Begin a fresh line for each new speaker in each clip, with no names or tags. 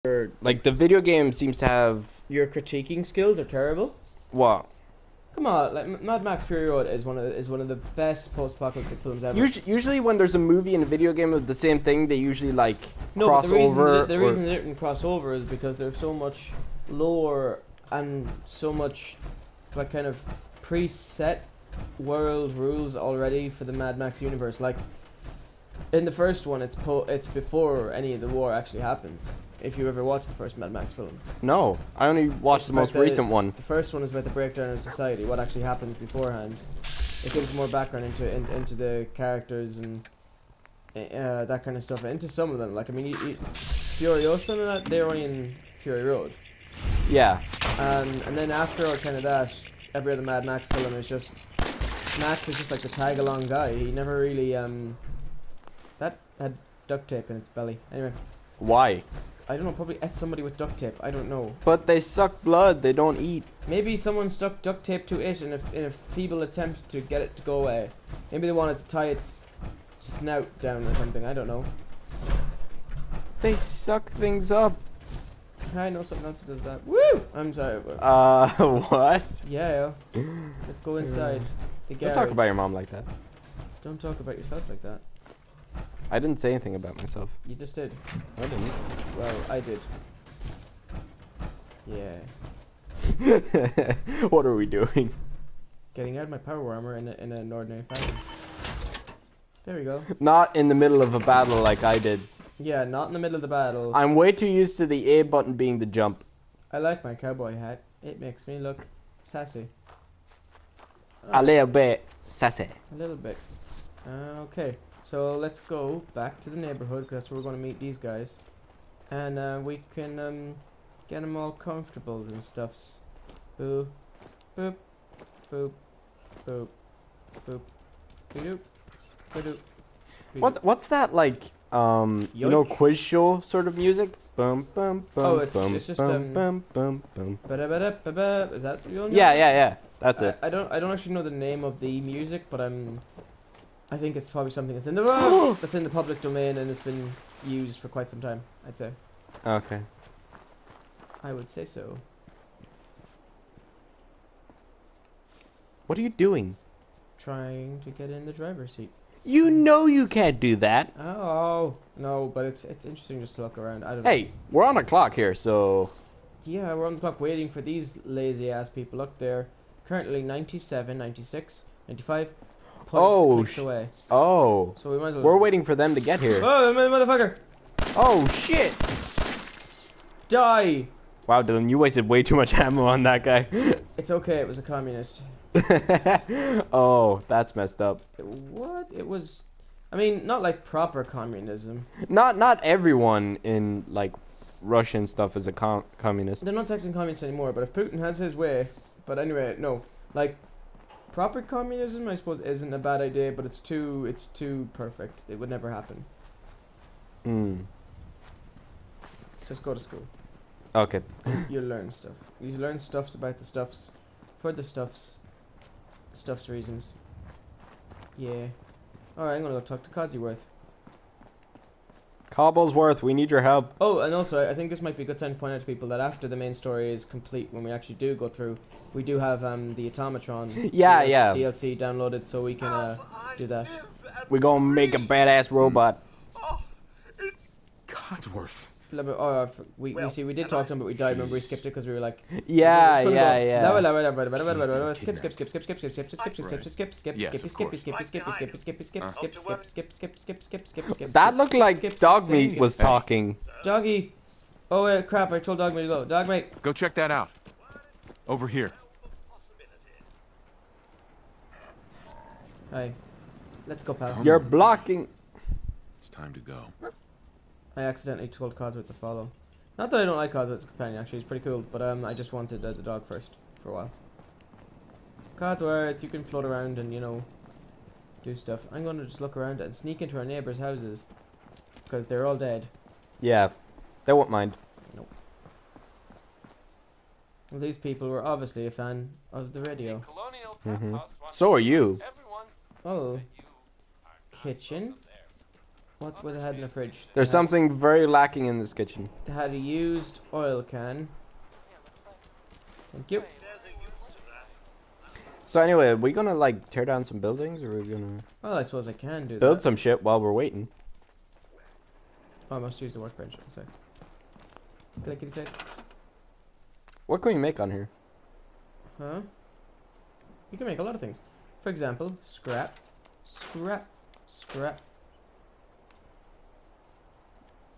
Like the video game seems to have
Your critiquing skills are terrible.
what?
Come on, like Mad Max Fury Road is one of the best post-apocalyptic films ever.
Usually when there's a movie and a video game of the same thing, they usually like
No, but
cross over.
the reason they didn't cross over is because there's so much lore and so much like kind of preset world rules already for the Mad Max universe. Like in the first one, it's before any of the war actually happens. If you ever watched the first Mad Max film.
No, I only watched the most recent one.
The first one is about the breakdown of society, what actually happens beforehand. It gives more background into the characters and that kind of stuff. Into some of them, like I mean, Furiosa and that they're only in Fury Road.
Yeah.
And then after kind of that, every other Mad Max film is just Max is just like the tag along guy. He never really that had duct tape in its belly. Anyway.
Why?
I don't know, probably ate somebody with duct tape, I don't know.
But they suck blood, they don't eat.
Maybe someone stuck duct tape to it in a feeble attempt to get it to go away. Maybe they wanted to tie its snout down or something, I don't know.
They suck things up.
I know something else that does that. Woo! I'm sorry. But
What?
yeah, let's go inside. The
Don't talk about your mom like that.
Don't talk about yourself like that.
I didn't say anything about myself.
You just did.
I didn't.
Well, I did. Yeah.
What are we doing?
Getting out of my power armor in an ordinary fashion. There we go.
Not in the middle of a battle like I did.
Yeah, not in the middle of the battle.
I'm way too used to the A button being the jump.
I like my cowboy hat. It makes me look sassy.
A little bit sassy.
A little bit. Okay, so let's go back to the neighborhood because that's where we're going to meet these guys. And we can get them all comfortable and stuffs. Boop, boop, boop, boop, boop, boop, boop.
What's that like? You know, quiz show sort of music. Bum bum bum.
Oh, it's just
bum bum bum bum.
Is that what you know?
Yeah. That's it.
I don't actually know the name of the music, but I think it's probably something that's in the that's in the public domain and it's been used for quite some time. I'd say.
Okay.
I would say so.
What are you doing?
Trying to get in the driver's seat.
You know you can't do that.
Oh no, but it's interesting just to look around. I don't
Hey,
know.
we're on a clock here, so.
Yeah, we're on the clock waiting for these lazy ass people up there. Currently 97, 96, 95 points away.
Oh.
So we might as well.
We're waiting for them to get here.
Oh, motherfucker!
Oh shit!
Die!
Wow, Dylan, you wasted way too much ammo on that guy.
It's okay. It was a communist.
Oh, that's messed up.
What? It was. I mean, not like proper communism.
Not everyone in like Russian stuff is a communist.
They're not technically communists anymore, but if Putin has his way. But anyway, no. Like, proper communism, I suppose, isn't a bad idea, but it's too perfect. It would never happen. Just go to school.
Okay.
You'll learn stuff. You learn stuffs about the stuffs. For the stuffs. Stuff's reasons. Yeah. Alright, I'm gonna go talk to Codsworth.
Cobblesworth, we need your help.
Oh, and also, I think this might be a good time to point out to people that after the main story is complete, when we actually do go through, we do have the Automatron
yeah.
DLC downloaded, so we can do that.
We're gonna make a badass robot.
Oh, it's Codsworth.
We did talk to him, but we died. Remember, we skipped it because we were like,
Yeah.
Skip.
That looked like Dogmeat was talking.
Doggy. Oh crap! I told Dogmeat to go. Dogmeat.
Go check that out. Over here.
Hi. Let's go, pal.
You're blocking.
It's time to go.
I accidentally told Codsworth to follow. Not that I don't like Codsworth's companion, actually, he's pretty cool, but I just wanted the dog first, for a while. Codsworth, you can float around and, you know, do stuff. I'm gonna just look around and sneak into our neighbors' houses, because they're all dead.
Yeah, they won't mind.
Nope. Well, these people were obviously a fan of the radio.
So are you.
Oh. Kitchen. What would it had in the fridge?
There's something very lacking in this kitchen.
They had a used oil can. Thank you.
So anyway, are we gonna like tear down some buildings, or are we gonna
Well, I suppose I can do
build
that.
some shit while we're waiting?
Oh, I must use the workbench. Sorry. Clickety click.
What can we make on here?
Huh? You can make a lot of things. For example, scrap, scrap, scrap.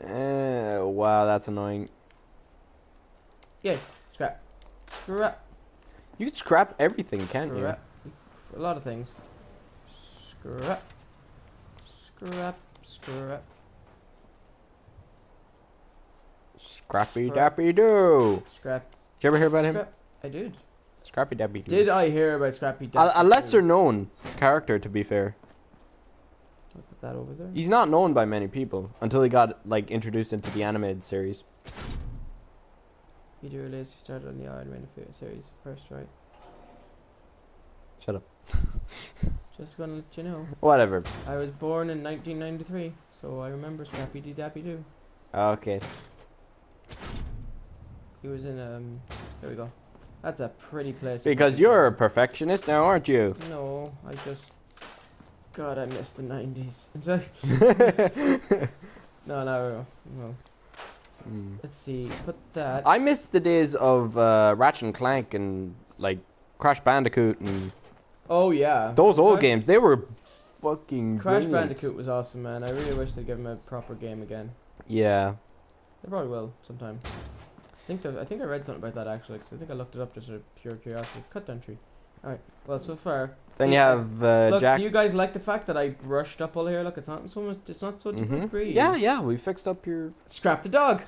Wow, that's annoying.
Yeah, scrap, scrap,
You can scrap everything, can't you?
scrap. A lot of things. Scrap, scrap, scrap.
Scrappy
Scrap.
Dappy Doo.
Scrap.
Did you ever hear about him?
Scrap. I did.
Scrappy Dappy Doo.
Did I hear about Scrappy
A
Doo?
lesser known character, to be fair.
I'll put that over there.
He's not known by many people until he got like introduced into the animated series.
Video release started on the Iron Man series first, right?
Shut up.
Just gonna let you know.
Whatever.
I was born in 1993, so I remember Scrappy Dappy Doo.
Okay.
He was in there we go. That's a pretty place.
Because you're a perfectionist now, aren't you?
No, I just. God, I miss the 90s. It's like. No.
Mm.
Let's see. Put that.
I miss the days of Ratchet and Clank and like Crash Bandicoot and
Oh yeah.
those old
Crash-
games. They were fucking
Crash
brilliant.
Bandicoot was awesome, man. I really wish they'd give him a proper game again.
Yeah.
They probably will sometime. I think I read something about that actually, because I think I looked it up just out of pure curiosity. Cut down tree. Alright, well, so far.
Then
see,
you have
look,
Jack.
do you guys like the fact that I rushed up all here? Look, it's not so much. It's not so difficult to breathe.
Yeah, we fixed up your.
Scrap the dog.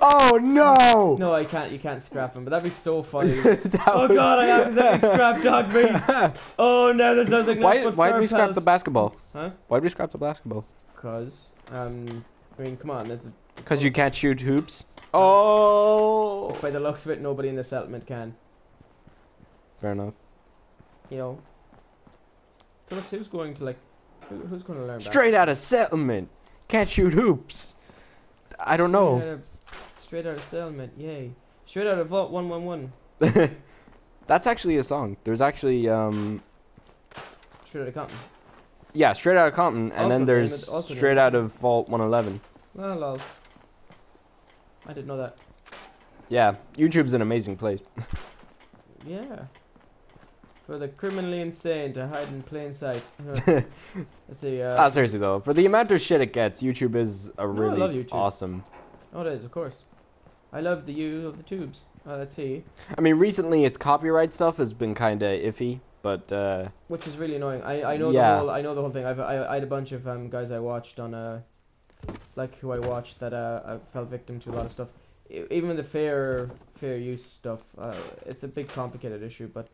Oh no!
No, I can't. You can't scrap him, but that'd be so funny.
That
Oh
was-
god, I accidentally scrap dog meat. Oh no, there's nothing left but
Why
fur
did we scrap
pelts.
the basketball?
Huh?
Why did we scrap the basketball?
Cause, I mean, come on.
Because you can't shoot hoops. Oh.
By the looks of it, nobody in the settlement can.
Fair enough.
You know. So who's going to who's going to learn?
Straight out of settlement. Can't shoot hoops. I don't know.
Straight out of settlement, yay! Straight out of Vault 111.
That's actually a song. There's actually
Straight out of Compton.
yeah, straight out of Compton, and
Also
then
named
there's
it- also
straight
named
out of Vault 111.
Oh lol. I didn't know that.
Yeah, YouTube's an amazing place.
Yeah. For the criminally insane to hide in plain sight. Let's see.
Seriously though, for the amount of shit it gets, YouTube is a
I love
really
YouTube.
awesome.
Oh, it is, of course. I love the use of the tubes. Let's see.
I mean, recently its copyright stuff has been kind of iffy, but
Which is really annoying. I know
Yeah.
the whole thing. I had a bunch of guys I watched on who I watched that I fell victim to a lot of stuff. Even the fair use stuff. It's a big complicated issue, but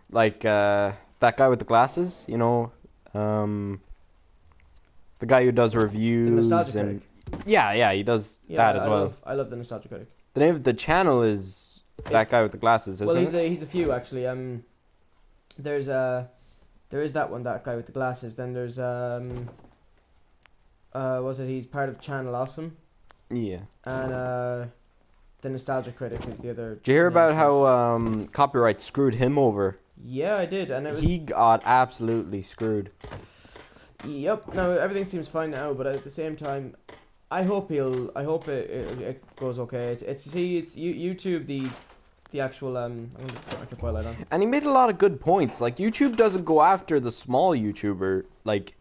like that guy with the glasses, you know, the guy who does
the
reviews
nostalgia
and
critic.
yeah, he does
Yeah,
that as well.
I love the nostalgia critic.
The name of the channel is that guy with the glasses, isn't
Well,
it?
he's a few actually. There is that one, that guy with the glasses. Then there's he's part of Channel Awesome,
Yeah.
and the nostalgia critic is the other.
Did you hear
name.
about how copyright screwed him over?
Yeah, I did, and it was.
He got absolutely screwed.
Yep. No, everything seems fine now, but at the same time, I hope it goes okay. It's YouTube the actual I'm gonna put my twilight on.
And he made a lot of good points. Like, YouTube doesn't go after the small YouTuber. Like,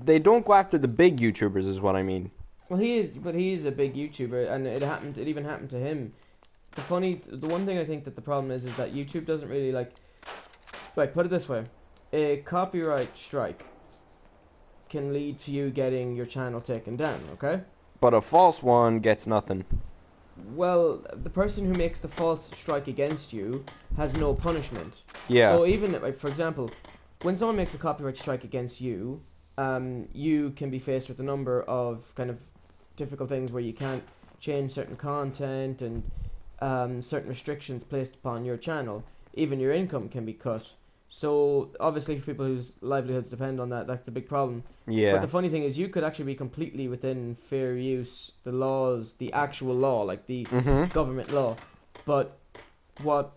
they don't go after the big YouTubers, is what I mean.
Well, he is a big YouTuber, and it even happened to him. The one thing I think that the problem is that YouTube doesn't really like. Right, put it this way: a copyright strike can lead to you getting your channel taken down. Okay.
But a false one gets nothing.
Well, the person who makes the false strike against you has no punishment.
Yeah.
So even, like, for example, when someone makes a copyright strike against you, you can be faced with a number of kind of difficult things where you can't change certain content and certain restrictions placed upon your channel. Even your income can be cut. So obviously, for people whose livelihoods depend on that, that's a big problem. But
Yeah.
the funny thing is, you could actually be completely within fair use, the laws, the actual law, like the
Mm-hmm.
government law. But what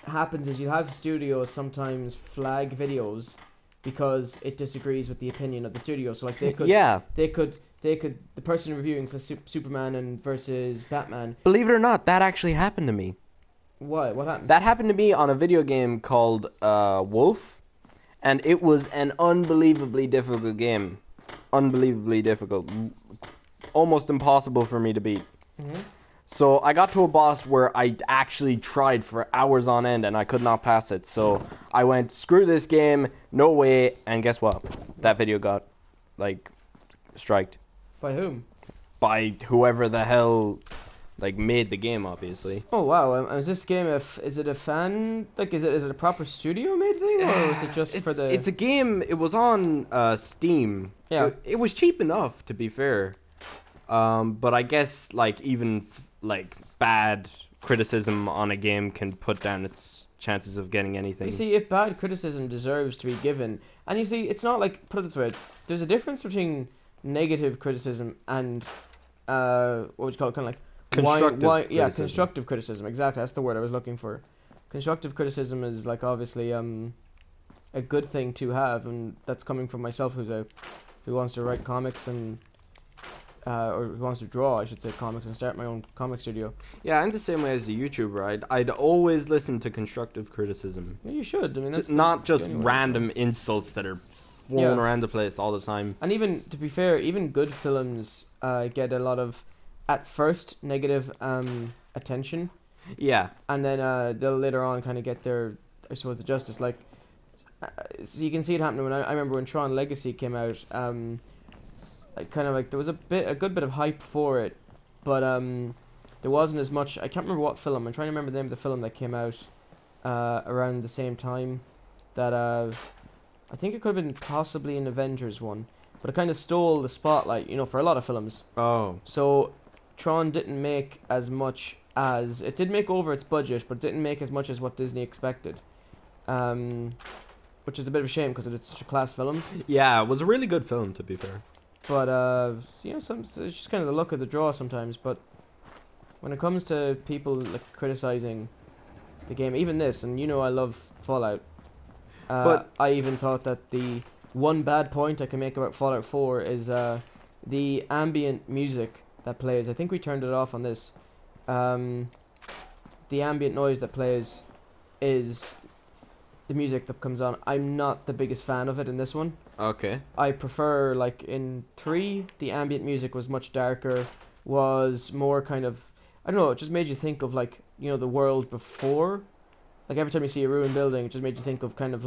happens is you have studios sometimes flag videos because it disagrees with the opinion of the studio. So like
Yeah.
the person reviewing says Superman and versus Batman.
Believe it or not, that actually happened to me.
What happened?
That happened to me on a video game called Wolf, and it was an unbelievably difficult game. Unbelievably difficult. Almost impossible for me to beat.
Mm-hmm.
So I got to a boss where I actually tried for hours on end and I could not pass it. So I went, screw this game, no way, and guess what? That video got, like, striked
By whom?
by whoever the hell, like, made the game, obviously.
Oh wow! Is this game is it a fan like is it a proper studio made thing or is it just for the?
It's a game, it was on Steam.
Yeah.
It was cheap enough, to be fair. But I guess, like, even, like, bad criticism on a game can put down its chances of getting anything.
You see, if bad criticism deserves to be given, and you see, it's not like put it this way: there's a difference between negative criticism and what would you call it? Kind of like
Constructive
yeah,
criticism.
constructive criticism. Exactly, that's the word I was looking for. Constructive criticism is like obviously a good thing to have, and that's coming from myself, who wants to write comics and or who wants to draw, I should say, comics and start my own comic studio.
Yeah, I'm the same way as a YouTuber. I'd always listen to constructive criticism.
Yeah, you should. I mean, that's
Not just
the only way.
random insults that are flown
Yeah.
around the place all the time.
And even to be fair, even good films get a lot of at first negative attention,
Yeah.
and then they'll later on kind of get their, I suppose, the justice. Like, so you can see it happening when I remember when Tron Legacy came out. Like, kind of like there was a good bit of hype for it, but there wasn't as much. I can't remember what film. I'm trying to remember the name of the film that came out around the same time. That I think it could have been possibly an Avengers one, but it kind of stole the spotlight, for a lot of films.
Oh.
So Tron didn't make as much as it did make over its budget, but it didn't make as much as what Disney expected. Which is a bit of a shame because it's such a class film.
Yeah, it was a really good film, to be fair.
But it's just kind of the luck of the draw sometimes. But when it comes to people like criticizing the game, even this, and I love Fallout.
But
I even thought that the one bad point I can make about Fallout 4 is the ambient music that plays. I think we turned it off on this. The ambient noise that plays is the music that comes on. I'm not the biggest fan of it in this one.
okay.
I prefer, like, in 3, the ambient music was much darker, was more kind of, I don't know, it just made you think of, like, the world before. Like, every time you see a ruined building, it just made you think of kind of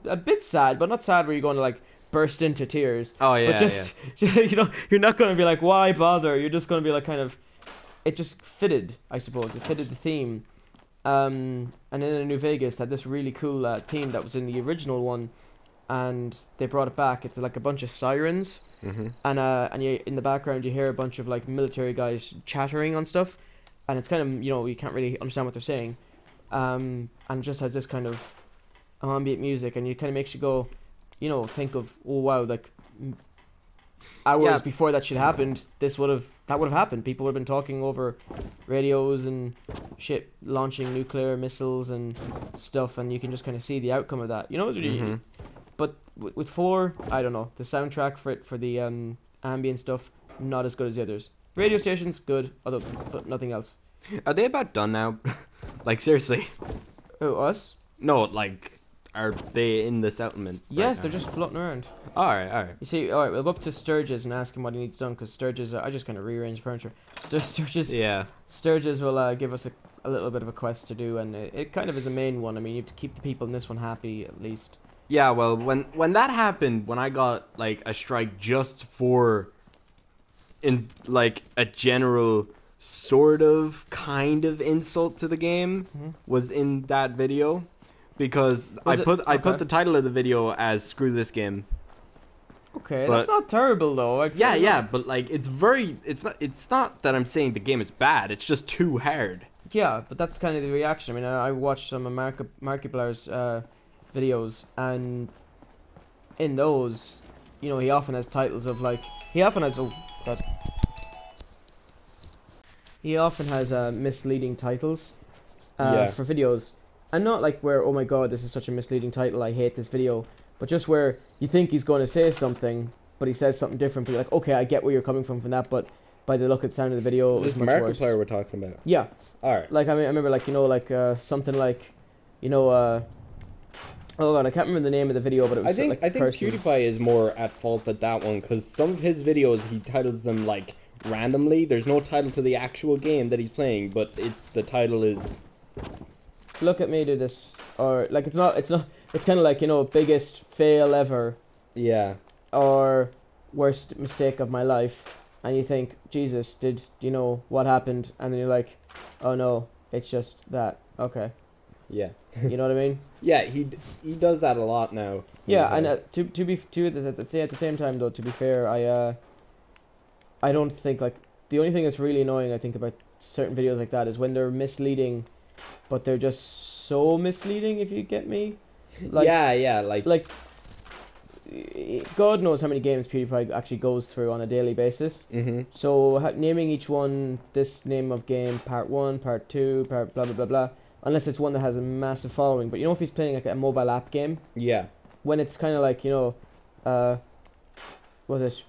a bit sad, but not sad where you're going to, like, burst into tears.
Oh yeah.
But just, you're not going to be like, why bother? You're just going to be like, kind of, it just fitted, I suppose. It fitted the theme. And then in New Vegas, they had this really cool theme that was in the original one, and they brought it back. It's like a bunch of sirens,
Mhm.
and you, in the background you hear a bunch of like military guys chattering on stuff, and it's kind of you can't really understand what they're saying, and it just has this kind of ambient music, and it kind of makes you go, think of, oh wow, like hours
Yeah.
before that shit happened, that would have happened. People would have been talking over radios and shit, launching nuclear missiles and stuff, and you can just kind of see the outcome of that.
Mhm.
But with 4, I don't know. The soundtrack for the ambient stuff, not as good as the others. Radio stations, good, but nothing else.
Are they about done now? Like, seriously?
Oh, us?
No, like, are they in the settlement?
Yes, they're just floating around.
Alright.
You see, alright, we'll go up to Sturgis and ask him what he needs done, because Sturgis, I just kind of rearrange furniture. Sturgis,
Yeah.
Sturgis will give us a little bit of a quest to do, and it kind of is a main one. I mean, you have to keep the people in this one happy, at least.
Yeah, well, when that happened, when I got, like, a strike just for, like, a general sort of, kind of insult to the game, was in that video. Because I put
Okay.
the title of the video as "Screw this game."
Okay,
But-
that's not terrible, though.
Yeah, but like it's not that I'm saying the game is bad. It's just too hard.
Yeah, but that's kind of the reaction. I mean, I watched some of Markiplier's videos, and in those, you know, he often has titles of like he often has oh God. He often has misleading titles
Yeah.
for videos, and not like where, oh my god, this is such a misleading title, I hate this video, but just where you think he's going to say something, but he says something different, but you're like, okay, I get where you're coming from that, but by the look and sound of the video, it was
This
much worse.
Markiplier we're talking about.
Yeah,
Alright.
like I mean, I remember like, you know, like something like, you know, oh god, I can't remember the name of the video, but it was like
I think
curses.
PewDiePie is more at fault at that one, because some of his videos he titles them like randomly. There's no title to the actual game that he's playing, but the title is
Look at me do this, or like it's kind of like, you know, biggest fail ever,
yeah.
or worst mistake of my life, and you think, Jesus, did you know what happened? And then you're like, oh no, it's just that. Okay,
Yeah.
you know what I mean?
Yeah, he does that a lot now.
Yeah, and at the same time though, to be fair, I don't think like the only thing that's really annoying I think about certain videos like that is when they're misleading, but they're just so misleading, if you get me. Like,
yeah,
like God knows how many games PewDiePie actually goes through on a daily basis.
mhm.
So naming each one, this name of game, part 1, part 2, part blah blah blah blah, unless it's one that has a massive following. But you know, if he's playing like a mobile app game,
Yeah.
when it's kind of like, you know, what's this?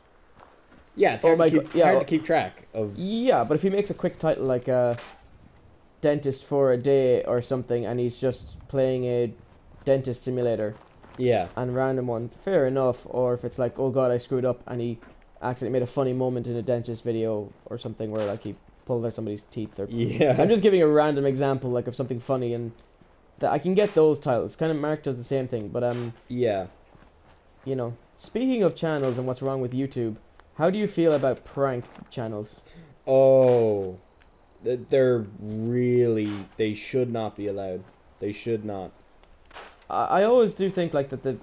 Yeah, it's
Oh
hard,
my
to, keep,
God, yeah,
hard to keep track of.
Yeah, but if he makes a quick title like dentist for a day or something, and he's just playing a dentist simulator
Yeah.
and random one, fair enough. Or if it's like, oh god, I screwed up, and he accidentally made a funny moment in a dentist video or something where like he pulled out somebody's teeth. Or
Yeah.
I'm just giving a random example like of something funny, and that I can get those titles. Kind of Mark does the same thing, but
Yeah.
you know, speaking of channels and what's wrong with YouTube, how do you feel about prank channels?
Oh. They're really. They should not be allowed. They should not.
I always do think like that the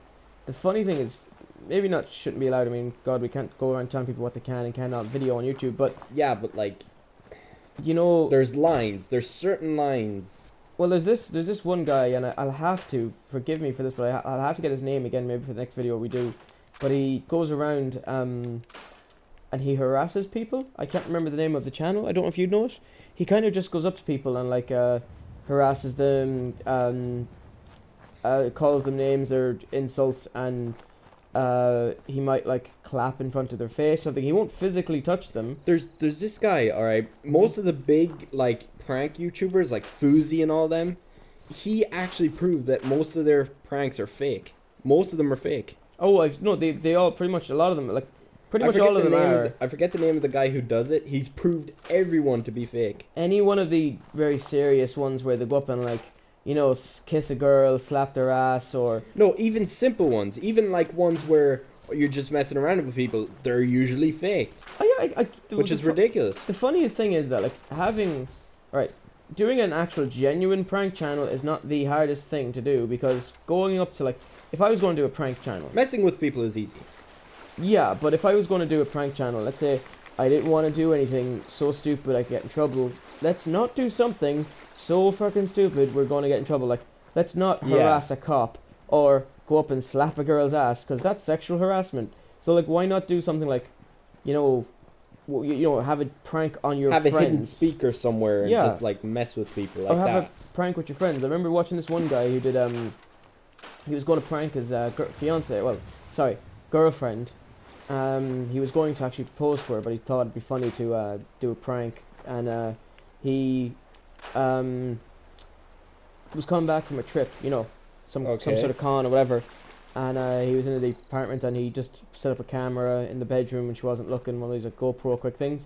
funny thing is, maybe not shouldn't be allowed. I mean, God, we can't go around telling people what they can and cannot video on YouTube, but
Yeah, but like.
you know,
There's lines. There's certain lines.
well, there's this one guy, and I'll have to forgive me for this, but I'll have to get his name again maybe for the next video we do. But he goes around and he harasses people. I can't remember the name of the channel. I don't know if you know it. He kind of just goes up to people and like harasses them, calls them names or insults, and he might like clap in front of their face, something. He won't physically touch them.
There's this guy, alright. Most of the big like prank YouTubers like Fousey and all them, he actually proved that most of their pranks are fake. Most of them are fake.
Oh, no, they all pretty much, a lot of them, like pretty much all of them are.
I forget the name of the guy who does it. He's proved everyone to be fake.
Any one of the very serious ones where they go up and like, you know, kiss a girl, slap their ass, or
No, even simple ones. Even like ones where you're just messing around with people, they're usually fake.
oh yeah,
Which is ridiculous.
The funniest thing is that like doing an actual genuine prank channel is not the hardest thing to do, because going up to like, if I was going to do a prank channel,
Messing with people is easy.
yeah, but if I was going to do a prank channel, let's say I didn't want to do anything so stupid I could get in trouble. Let's not do something so fucking stupid we're going to get in trouble. Like, let's not harass a cop or go up and slap a girl's ass, because that's sexual harassment. So like, why not do something like, you know, have a prank on your
Have
friends.
a hidden speaker somewhere and
Yeah.
just like mess with people like
Or have
that.
a prank with your friends. I remember watching this one guy who did he was going to prank his girlfriend. He was going to actually propose to her, but he thought it'd be funny to do a prank, and he was coming back from a trip, you know, some
Okay.
sort of con or whatever, and he was in the apartment, and he just set up a camera in the bedroom when she wasn't looking, one of these like GoPro quick things,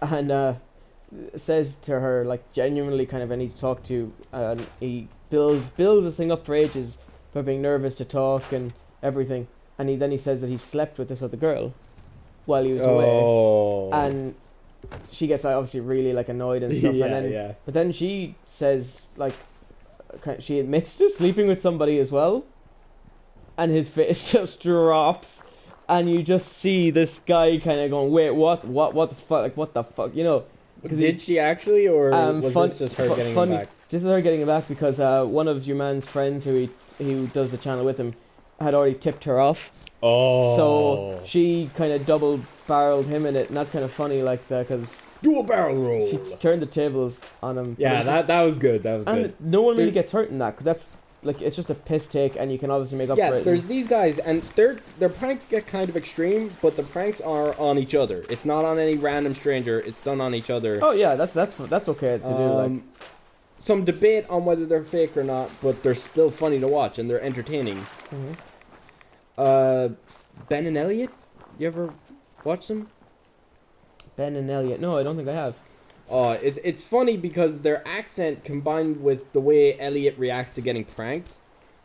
and says to her, like, genuinely kind of, I need to talk to you, and he builds this thing up for ages for being nervous to talk and everything, and then he says that he slept with this other girl while he was away,
Oh.
and she gets obviously really like annoyed and stuff,
Yeah,
and then
yeah.
but then she says like she admits to sleeping with somebody as well, and his face just drops, and you just see this guy kind of going, wait, what the fuck, like, what the fuck, you know.
Did she actually, or was
fun,
this just her getting him
funny,
back?
just her getting him back because one of your man's friends who does the channel with him had already tipped her off.
Oh.
So she kind of double-barreled him in it, and that's kind of funny, like that, because
Dual barrel roll.
she turned the tables on him.
Yeah, that was good. That was
and
good.
no one really gets hurt in that, because that's like it's just a piss take, and you can obviously make up for
Yeah,
it.
there's these guys, and their pranks get kind of extreme, but the pranks are on each other. It's not on any random stranger. It's done on each other.
Oh yeah, that's okay to do. Like,
some debate on whether they're fake or not, but they're still funny to watch and they're entertaining. Ben and Elliot, you ever watch them?
Ben and Elliot. No, I don't think I have.
It's funny because their accent combined with the way Elliot reacts to getting pranked,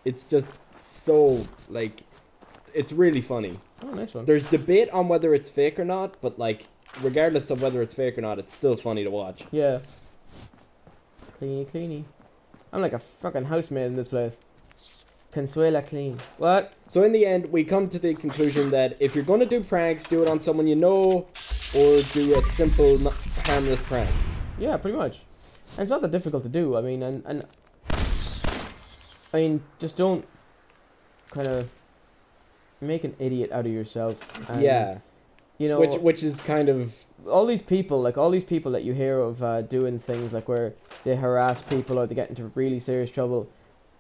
it's just so, like, it's really funny.
Oh, nice one.
There's debate on whether it's fake or not, but, like, regardless of whether it's fake or not, it's still funny to watch.
Yeah. Cleany. I'm like a fucking housemaid in this place. Consuela clean. What?
So in the end, we come to the conclusion that if you're going to do pranks, do it on someone you know, or do a simple, harmless prank.
Yeah, pretty much. And it's not that difficult to do. I mean, and I mean, just don't kind of make an idiot out of yourself. And,
yeah.
You know,
which is kind of
all these people that you hear of doing things like where they harass people or they get into really serious trouble,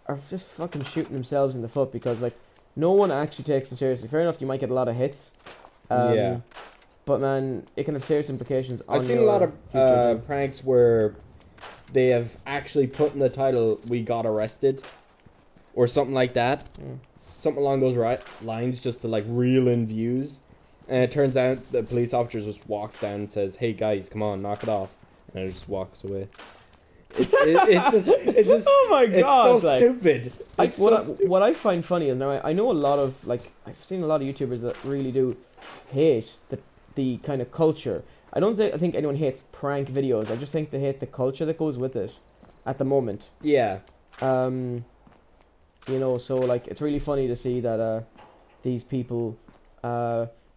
are just fucking shooting themselves in the foot because like no one actually takes them seriously. Fair enough, you might get a lot of hits.
Yeah.
But man, it can have serious implications on
I've seen a lot of pranks where they have actually put in the title "We got arrested" or something like that. Something along those lines, just to like reel in views. And it turns out the police officer just walks down and says, "Hey guys, come on, knock it off," and it just walks away. It's just
oh my god,
it's so stupid.
What I find funny is now I know a lot of like I've seen a lot of YouTubers that really do hate the kind of culture. I think anyone hates prank videos. I just think they hate the culture that goes with it at the moment.
Yeah.
You know, so like it's really funny to see that these people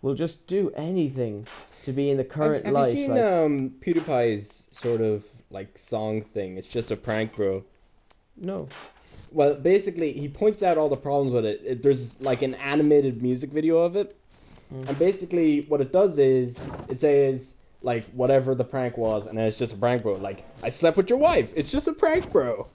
will just do anything to be in the current life.
Have you seen PewDiePie's sort of like song thing? It's just a prank, bro.
No.
Well, basically, he points out all the problems with it. There's like an animated music video of it, and basically what it does is it says like whatever the prank was, and then it's just a prank, bro. Like, I slept with your wife. It's just a prank, bro.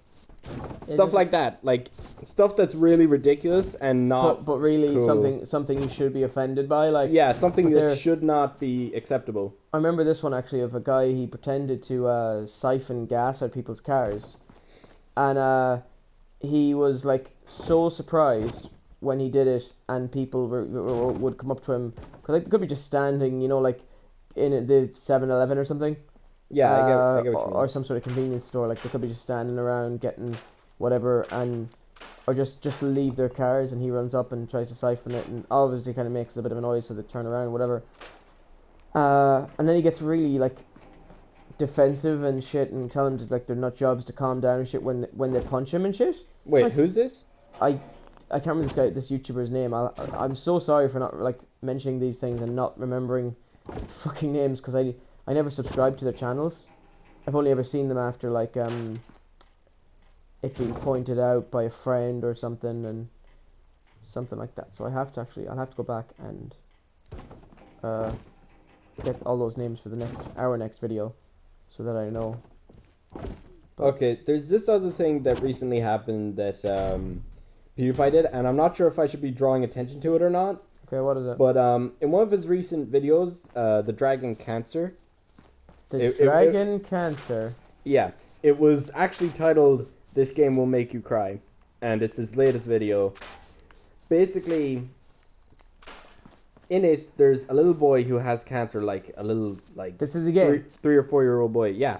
Stuff like that, like stuff that's really ridiculous and not.
But really
cool.
something you should be offended by, like.
Yeah, something that should not be acceptable.
I remember this one actually of a guy. He pretended to siphon gas out people's cars, and he was like so surprised when he did it, and people would come up to him because they could be just standing, you know, like in the 7-Eleven or something.
Yeah, I get what you mean.
Or some sort of convenience store, like they could be just standing around getting whatever, and or just leave their cars, and he runs up and tries to siphon it, and obviously kind of makes a bit of a noise, so they turn around, whatever. And then he gets really like defensive and shit, and tell him to like they're not jobs to calm down and shit when they punch him and shit.
Wait,
like,
who's this?
I can't remember this YouTuber's name. I'm so sorry for not like mentioning these things and not remembering fucking names because I never subscribed to their channels. I've only ever seen them after like it being pointed out by a friend or something and something like that. So I'll have to go back and get all those names for our next video so that I know. But
okay, there's this other thing that recently happened that PewDiePie did, and I'm not sure if I should be drawing attention to it or not.
okay, what is it?
But in one of his recent videos, the Dragon Cancer.
Dragon Cancer.
Yeah, it was actually titled "This Game Will Make You Cry," and it's his latest video. Basically, in it, there's a little boy who has cancer, like a little, like
This is a game.
3 or 4 year old boy. Yeah,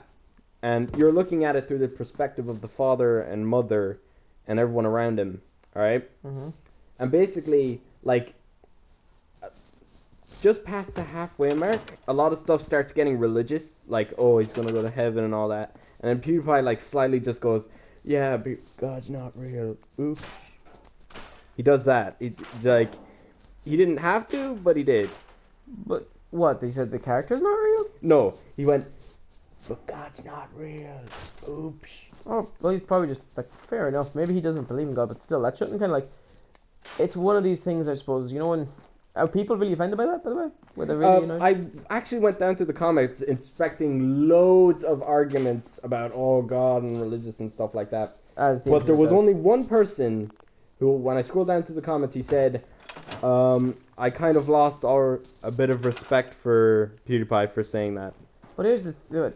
and you're looking at it through the perspective of the father and mother and everyone around him. All right, and basically, like, just past the halfway mark, a lot of stuff starts getting religious, like, oh, he's gonna go to heaven and all that, and then PewDiePie like slightly just goes, yeah, but God's not real. Oops. He does that. It's like he didn't have to, but he did.
But what? They said the character's not real?
No, he went, but God's not real. Oops.
Oh, well, he's probably just like fair enough. Maybe he doesn't believe in God, but still, that shouldn't kind of like. It's one of these things, I suppose. You know, when are people really offended by that? By the way, were they really annoyed?
I actually went down to the comments expecting loads of arguments about God and religious and stuff like that. But there was only one person who, when I scrolled down to the comments, he said, I kind of lost a bit of respect for PewDiePie for saying that.
But here's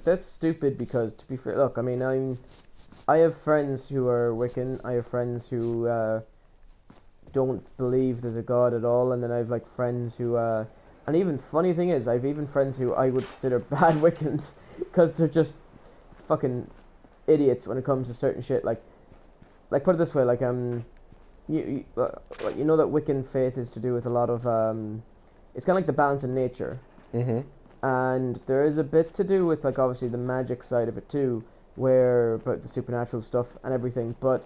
that's stupid because, to be fair, look, I mean, I have friends who are Wiccan. I have friends who don't believe there's a God at all, and then I have like friends who and even funny thing is, I've even friends who I would consider bad Wiccans because they're just fucking idiots when it comes to certain shit. Like put it this way, like you know that Wiccan faith is to do with a lot of it's kind of like the balance in nature.
Mm-hmm.
And there is a bit to do with, like, obviously the magic side of it too, where about the supernatural stuff and everything. But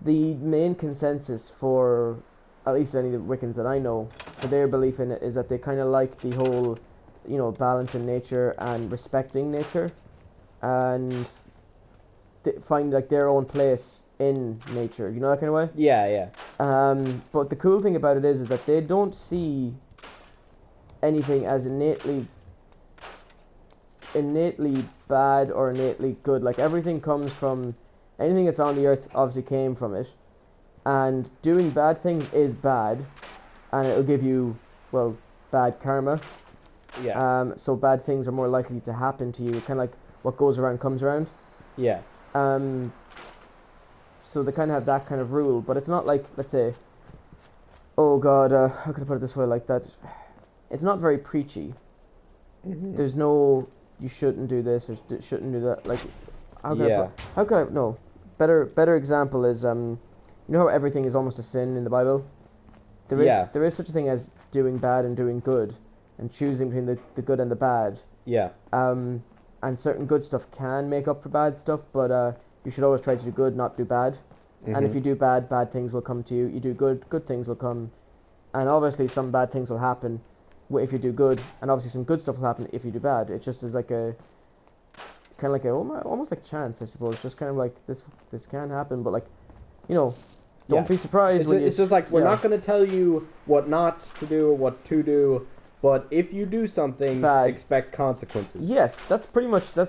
the main consensus for at least any of the Wiccans that I know, for their belief in it, is that they kind of like the whole, you know, balance in nature and respecting nature, and find like their own place in nature. You know, that kind of way.
Yeah.
But the cool thing about it is that they don't see anything as innately bad or innately good. Like, everything comes from anything that's on the earth obviously came from it, and doing bad things is bad, and it'll give you, well, bad karma.
Yeah.
So bad things are more likely to happen to you. Kind of like what goes around comes around.
Yeah.
So they kind of have that kind of rule, but it's not like, let's say, oh God, how can I put it this way, like that. It's not very preachy.
Mm-hmm.
There's no, you shouldn't do this or shouldn't do that. Like, how can I? No, better example is you know how everything is almost a sin in the Bible. There is such a thing as doing bad and doing good, and choosing between the good and the bad.
Yeah.
And certain good stuff can make up for bad stuff, but you should always try to do good, not do bad.
Mm-hmm.
And if you do bad, bad things will come to you. You do good, good things will come, and obviously some bad things will happen if you do good, and obviously some good stuff will happen if you do bad. It just is like a kind of like a almost like chance, I suppose. Just kind of like this can happen, but like, you know, don't be surprised
it's just like, we're not going to tell you what not to do or what to do, but if you do something, expect consequences.
Yes, that's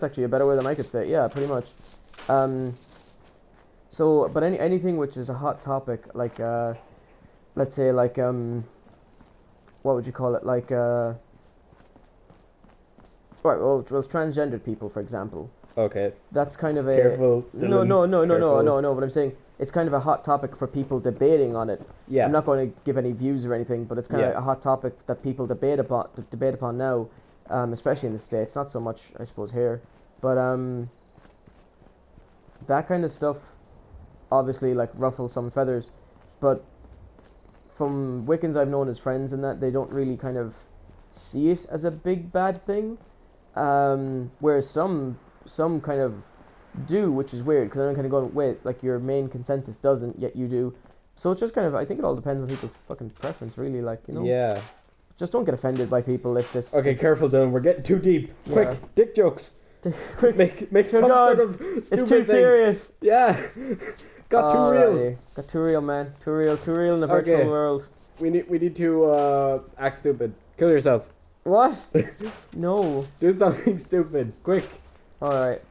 actually a better way than I could say it. Yeah, pretty much. So, but anything which is a hot topic, like let's say like what would you call it? Like, right, well, transgendered people, for example.
Okay.
That's kind of a...
Careful,
No,
Dylan.
but I'm saying it's kind of a hot topic for people debating on it.
Yeah.
I'm not going to give any views or anything, but it's kind of a hot topic that people debate upon now, especially in the States. Not so much, I suppose, here. But, that kind of stuff obviously, like, ruffles some feathers, but from Wiccans I've known as friends and that, they don't really kind of see it as a big bad thing, whereas some kind of do, which is weird, because I'm kind of going, wait, like, your main consensus doesn't, yet you do. So it's just kind of, I think it all depends on people's fucking preference, really, like, you know.
Yeah.
Just don't get offended by people if this...
Okay, careful, Dylan, we're getting too deep. Quick, dick jokes.
Quick,
make some sort of stupid
it's too
thing.
Serious.
Yeah. Got too real.
Got too real, man. Too real in the virtual world.
We need to act stupid. Kill yourself.
What? No.
Do something stupid. Quick.
Alright.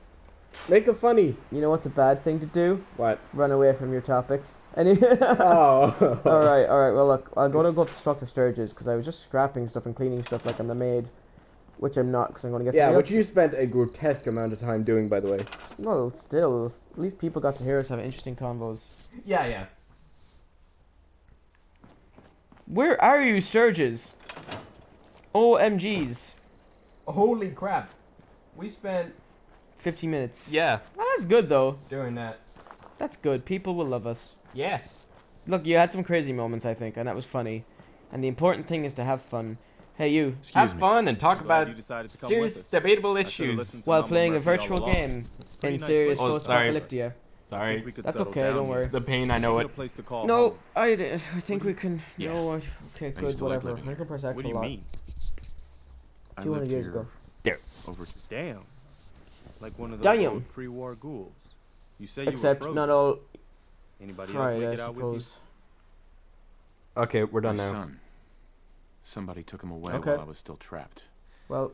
Make it funny.
You know what's a bad thing to do?
What?
Run away from your topics.
Oh.
Alright. Well, look, I'm going to go talk to Sturges, because I was just scrapping stuff and cleaning stuff like I'm the maid. Which I'm not, because I'm going to get...
Yeah, which you spent a grotesque amount of time doing, by the way.
Well, still, at least people got to hear us have interesting convos.
Yeah.
Where are you, Sturges? OMGs.
Holy crap. We spent...
50 minutes.
Yeah.
Oh, that's good, though.
Doing that.
That's good. People will love us.
Yeah.
Look, you had some crazy moments, I think, and that was funny. And the important thing is to have fun. Hey, you.
Have fun and talk about serious, debatable issues
while playing a virtual game in serious post-apocalyptia.
Sorry.
That's okay, don't worry.
The pain, I know it.
No, I think we can...
Yeah.
No, okay, good, whatever. I can press X a lot. 200 years ago.
There.
Over. Damn.
Like one of those
Damn.
old pre-war ghouls. You say you were
Except
frozen.
not all
Anybody else
fried,
make
I
it out with you?
suppose.
Okay, we're done
My
now.
son. Somebody took him away
Okay.
while I was still trapped.
Well,